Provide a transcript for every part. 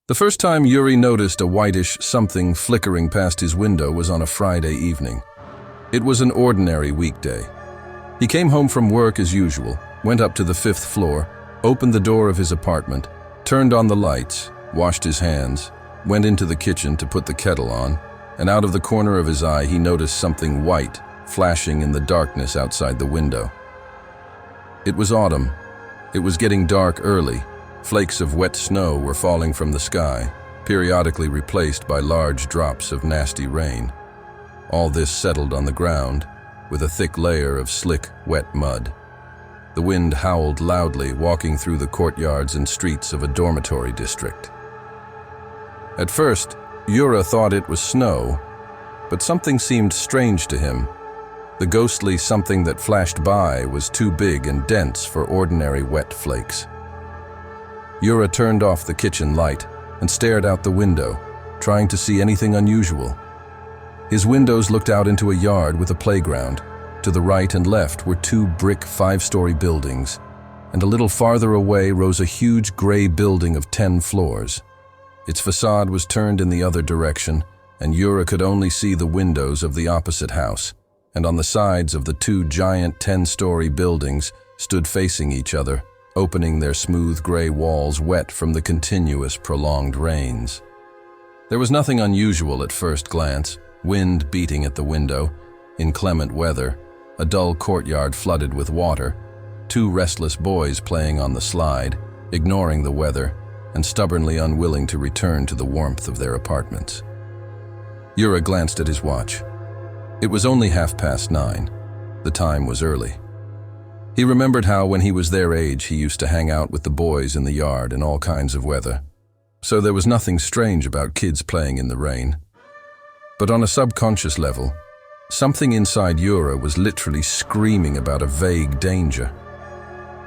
The first time Yuri noticed a whitish something flickering past his window was on a Friday evening. It was an ordinary weekday. He came home from work as usual, went up to the 5th floor, opened the door of his apartment, turned on the lights, washed his hands, went into the kitchen to put the kettle on, and out of the corner of his eye he noticed something white flashing in the darkness outside the window. It was autumn. It was getting dark early. Flakes of wet snow were falling from the sky, periodically replaced by large drops of nasty rain. All this settled on the ground, with a thick layer of slick, wet mud. The wind howled loudly, walking through the courtyards and streets of a dormitory district. At first, Yuri thought it was snow, but something seemed strange to him. The ghostly something that flashed by was too big and dense for ordinary wet flakes. Yuri turned off the kitchen light and stared out the window, trying to see anything unusual. His windows looked out into a yard with a playground. To the right and left were 2 brick 5-story buildings, and a little farther away rose a huge gray building of 10 floors. Its facade was turned in the other direction, and Yuri could only see the windows of the opposite house, and on the sides of the 2 giant 10-story buildings stood facing each other, opening their smooth gray walls wet from the continuous prolonged rains. There was nothing unusual at first glance: wind beating at the window, inclement weather, a dull courtyard flooded with water, 2 restless boys playing on the slide, ignoring the weather, and stubbornly unwilling to return to the warmth of their apartments. Yuri glanced at his watch. It was only 9:30. The time was early. He remembered how, when he was their age, he used to hang out with the boys in the yard in all kinds of weather. So there was nothing strange about kids playing in the rain. But on a subconscious level, something inside Yuri was literally screaming about a vague danger.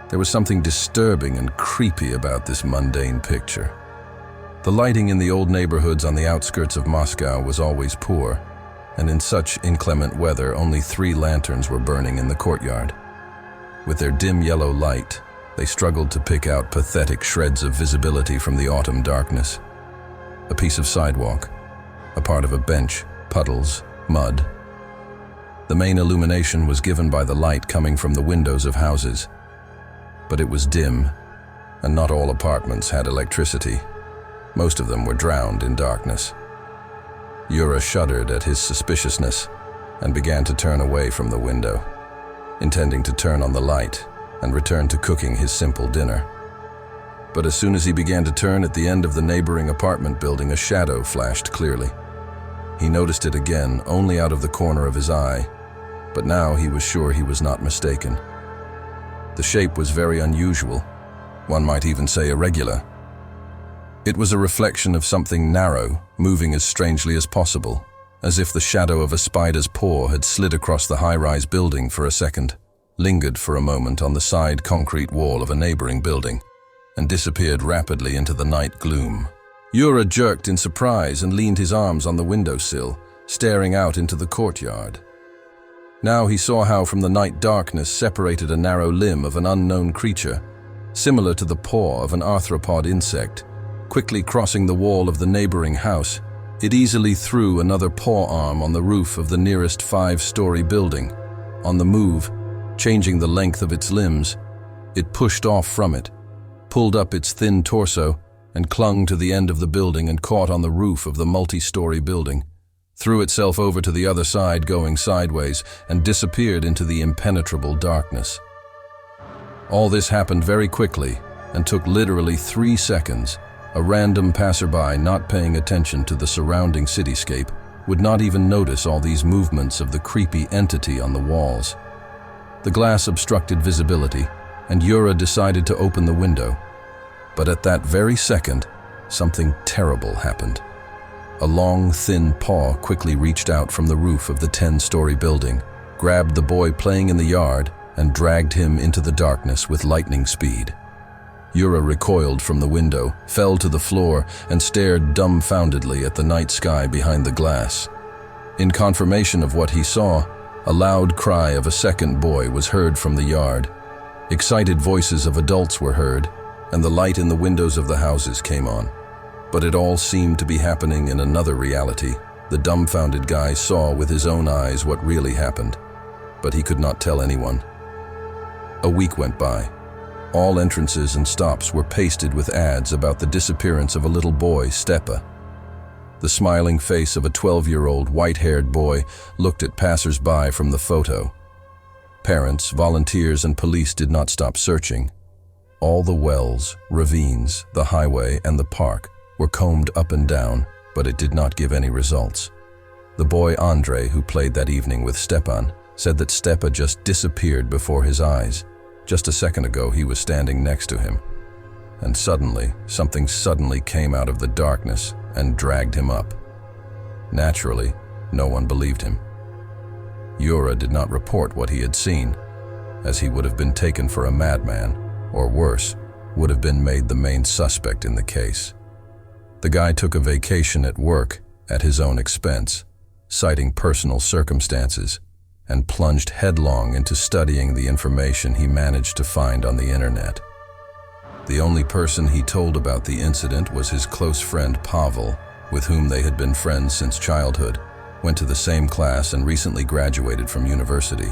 There was something disturbing and creepy about this mundane picture. The lighting in the old neighborhoods on the outskirts of Moscow was always poor, and in such inclement weather only 3 lanterns were burning in the courtyard. With their dim yellow light, they struggled to pick out pathetic shreds of visibility from the autumn darkness. A piece of sidewalk, a part of a bench, puddles, mud. The main illumination was given by the light coming from the windows of houses. But it was dim, and not all apartments had electricity. Most of them were drowned in darkness. Yuri shuddered at his suspiciousness and began to turn away from the window, intending to turn on the light and return to cooking his simple dinner. But as soon as he began to turn at the end of the neighboring apartment building, a shadow flashed clearly. He noticed it again, only out of the corner of his eye, but now he was sure he was not mistaken. The shape was very unusual, one might even say irregular. It was a reflection of something narrow, moving as strangely as possible, as if the shadow of a spider's paw had slid across the high-rise building for a second, lingered for a moment on the side concrete wall of a neighboring building, and disappeared rapidly into the night gloom. Yuri jerked in surprise and leaned his arms on the windowsill, staring out into the courtyard. Now he saw how from the night darkness separated a narrow limb of an unknown creature, similar to the paw of an arthropod insect. Quickly crossing the wall of the neighboring house, it easily threw another paw arm on the roof of the nearest 5-story building. On the move, changing the length of its limbs, it pushed off from it, pulled up its thin torso, and clung to the end of the building and caught on the roof of the multi-story building, threw itself over to the other side going sideways, and disappeared into the impenetrable darkness. All this happened very quickly and took literally 3 seconds. A random passerby not paying attention to the surrounding cityscape would not even notice all these movements of the creepy entity on the walls. The glass obstructed visibility, and Yuri decided to open the window. But at that very second, something terrible happened. A long, thin paw quickly reached out from the roof of the 10-story building, grabbed the boy playing in the yard, and dragged him into the darkness with lightning speed. Yuri recoiled from the window, fell to the floor, and stared dumbfoundedly at the night sky behind the glass. In confirmation of what he saw, a loud cry of a second boy was heard from the yard. Excited voices of adults were heard, and the light in the windows of the houses came on. But it all seemed to be happening in another reality. The dumbfounded guy saw with his own eyes what really happened, but he could not tell anyone. A week went by. All entrances and stops were pasted with ads about the disappearance of a little boy, Stepa. The smiling face of a 12-year-old white-haired boy looked at passers-by from the photo. Parents, volunteers, and police did not stop searching. All the wells, ravines, the highway, and the park were combed up and down, but it did not give any results. The boy Andre, who played that evening with Stepan, said that Stepa just disappeared before his eyes. Just a second ago, he was standing next to him. And something suddenly came out of the darkness and dragged him up. Naturally, no one believed him. Yuri did not report what he had seen, as he would have been taken for a madman, or worse, would have been made the main suspect in the case. The guy took a vacation at work at his own expense, citing personal circumstances, and plunged headlong into studying the information he managed to find on the internet. The only person he told about the incident was his close friend Pavel, with whom they had been friends since childhood, went to the same class, and recently graduated from university.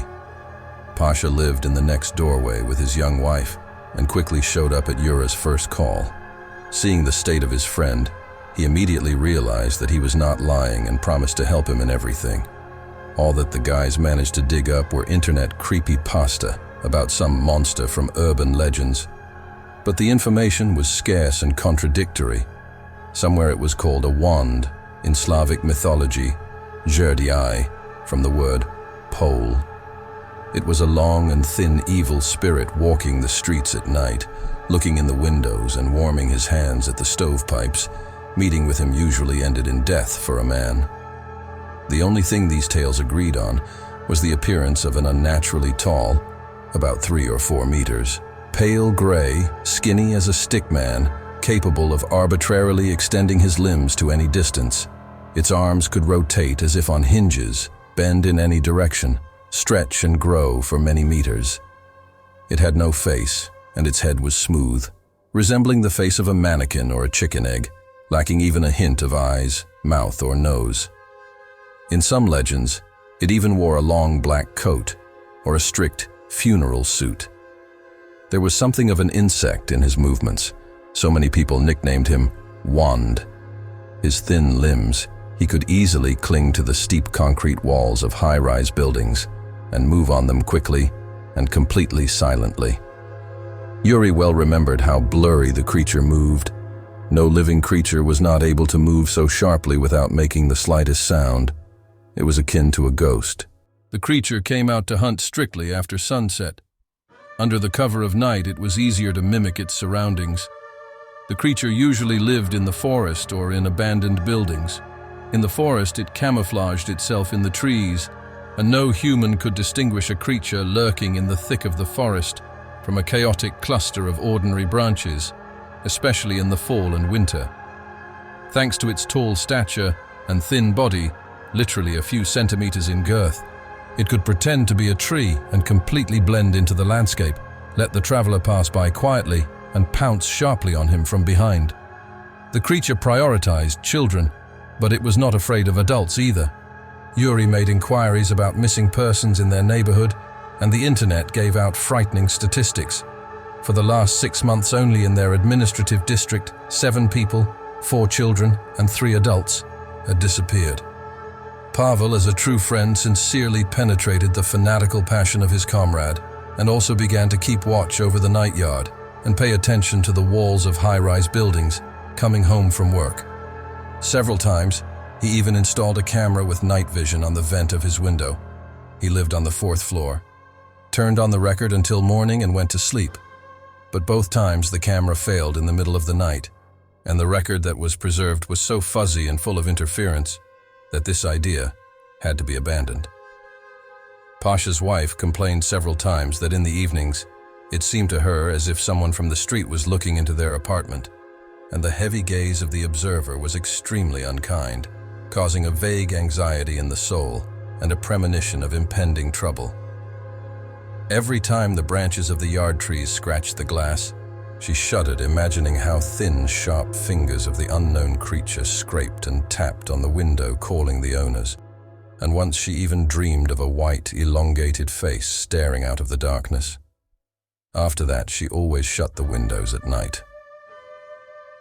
Pasha lived in the next doorway with his young wife and quickly showed up at Yuri's first call. Seeing the state of his friend, he immediately realized that he was not lying and promised to help him in everything. All that the guys managed to dig up were internet creepypasta about some monster from urban legends. But the information was scarce and contradictory. Somewhere it was called a wand, in Slavic mythology, Zherdii, from the word pole. It was a long and thin evil spirit walking the streets at night, looking in the windows and warming his hands at the stovepipes. Meeting with him usually ended in death for a man. The only thing these tales agreed on was the appearance of an unnaturally tall, about 3 or 4 meters, pale gray, skinny as a stick man, capable of arbitrarily extending his limbs to any distance. Its arms could rotate as if on hinges, bend in any direction, stretch and grow for many meters. It had no face, and its head was smooth, resembling the face of a mannequin or a chicken egg, lacking even a hint of eyes, mouth, or nose. In some legends, it even wore a long black coat, or a strict funeral suit. There was something of an insect in his movements. So many people nicknamed him Wand. His thin limbs, he could easily cling to the steep concrete walls of high-rise buildings and move on them quickly and completely silently. Yuri well remembered how blurry the creature moved. No living creature was not able to move so sharply without making the slightest sound. It was akin to a ghost. The creature came out to hunt strictly after sunset. Under the cover of night, it was easier to mimic its surroundings. The creature usually lived in the forest or in abandoned buildings. In the forest, it camouflaged itself in the trees, and no human could distinguish a creature lurking in the thick of the forest from a chaotic cluster of ordinary branches, especially in the fall and winter. Thanks to its tall stature and thin body, literally a few centimeters in girth, it could pretend to be a tree and completely blend into the landscape, let the traveler pass by quietly, and pounce sharply on him from behind. The creature prioritized children, but it was not afraid of adults either. Yuri made inquiries about missing persons in their neighborhood, and the internet gave out frightening statistics. For the last 6 months only in their administrative district, 7 people, 4 children, and 3 adults had disappeared. Pavel, as a true friend, sincerely penetrated the fanatical passion of his comrade, and also began to keep watch over the night yard and pay attention to the walls of high-rise buildings, coming home from work. Several times, he even installed a camera with night vision on the vent of his window. He lived on the 4th floor, turned on the record until morning and went to sleep. But both times the camera failed in the middle of the night, and the record that was preserved was so fuzzy and full of interference that this idea had to be abandoned. Pasha's wife complained several times that in the evenings, it seemed to her as if someone from the street was looking into their apartment, and the heavy gaze of the observer was extremely unkind, causing a vague anxiety in the soul and a premonition of impending trouble. Every time the branches of the yard trees scratched the glass, She shuddered, imagining how thin, sharp fingers of the unknown creature scraped and tapped on the window, calling the owners. And once she even dreamed of a white, elongated face staring out of the darkness. After that, she always shut the windows at night.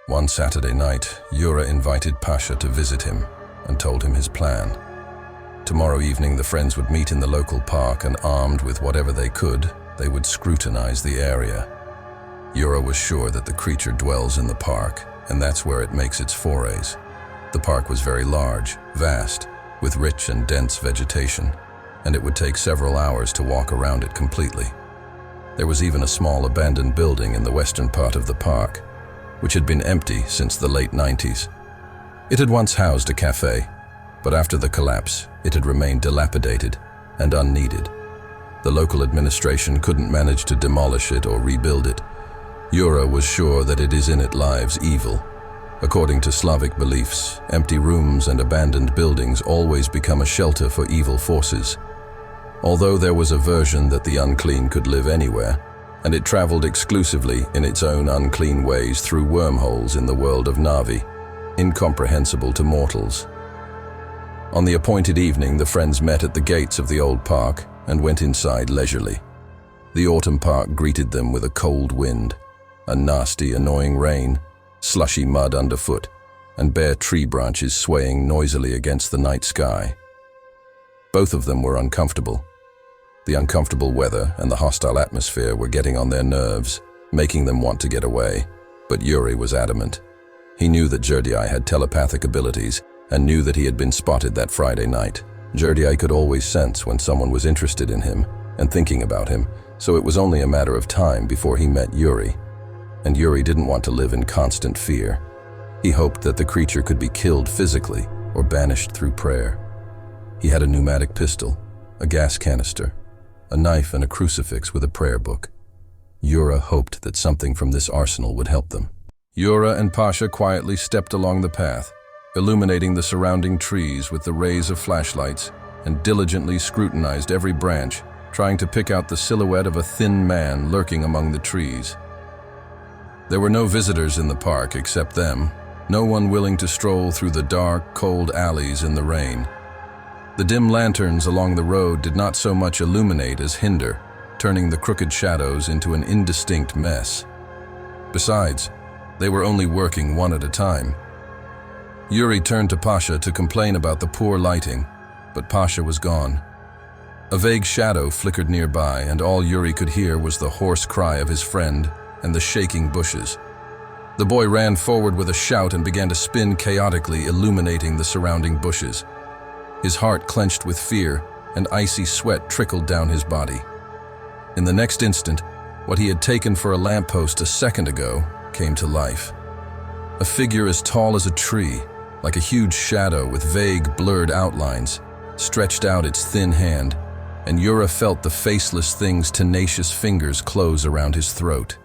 One Saturday night, Yuri invited Pasha to visit him and told him his plan. Tomorrow evening, the friends would meet in the local park, and armed with whatever they could, they would scrutinize the area. Yuri was sure that the creature dwells in the park, and that's where it makes its forays. The park was very large, vast, with rich and dense vegetation, and it would take several hours to walk around it completely. There was even a small abandoned building in the western part of the park, which had been empty since the late 90s. It had once housed a cafe, but after the collapse, it had remained dilapidated and unneeded. The local administration couldn't manage to demolish it or rebuild it. Yuri was sure that it is in it lives evil. According to Slavic beliefs, empty rooms and abandoned buildings always become a shelter for evil forces. Although there was a version that the unclean could live anywhere, and it traveled exclusively in its own unclean ways through wormholes in the world of Navi, incomprehensible to mortals. On the appointed evening, the friends met at the gates of the old park and went inside leisurely. The autumn park greeted them with a cold wind, a nasty, annoying rain, slushy mud underfoot, and bare tree branches swaying noisily against the night sky. Both of them were uncomfortable. The uncomfortable weather and the hostile atmosphere were getting on their nerves, making them want to get away. But Yuri was adamant. He knew that Yuri had telepathic abilities and knew that he had been spotted that Friday night. Yuri could always sense when someone was interested in him and thinking about him, so it was only a matter of time before he met Yuri. And Yuri didn't want to live in constant fear. He hoped that the creature could be killed physically or banished through prayer. He had a pneumatic pistol, a gas canister, a knife, and a crucifix with a prayer book. Yuri hoped that something from this arsenal would help them. Yuri and Pasha quietly stepped along the path, illuminating the surrounding trees with the rays of flashlights, and diligently scrutinized every branch, trying to pick out the silhouette of a thin man lurking among the trees. There were no visitors in the park except them, no one willing to stroll through the dark, cold alleys in the rain. The dim lanterns along the road did not so much illuminate as hinder, turning the crooked shadows into an indistinct mess. Besides, they were only working one at a time. Yuri turned to Pasha to complain about the poor lighting, but Pasha was gone. A vague shadow flickered nearby, and all Yuri could hear was the hoarse cry of his friend and the shaking bushes. The boy ran forward with a shout and began to spin chaotically, illuminating the surrounding bushes. His heart clenched with fear, and icy sweat trickled down his body. In the next instant, what he had taken for a lamppost a second ago came to life. A figure as tall as a tree, like a huge shadow with vague, blurred outlines, stretched out its thin hand, and Yuri felt the faceless thing's tenacious fingers close around his throat.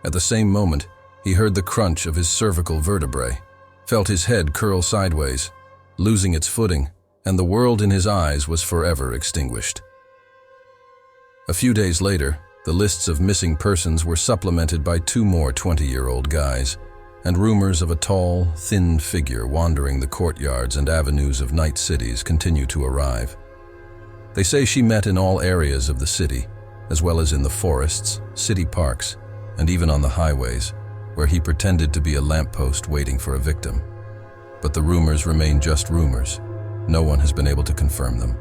At the same moment, he heard the crunch of his cervical vertebrae, felt his head curl sideways, losing its footing, and the world in his eyes was forever extinguished. A few days later, the lists of missing persons were supplemented by 2 more 20-year-old guys, and rumors of a tall, thin figure wandering the courtyards and avenues of night cities continue to arrive. They say she met in all areas of the city, as well as in the forests, city parks, and even on the highways, where he pretended to be a lamppost waiting for a victim. But the rumors remain just rumors. No one has been able to confirm them.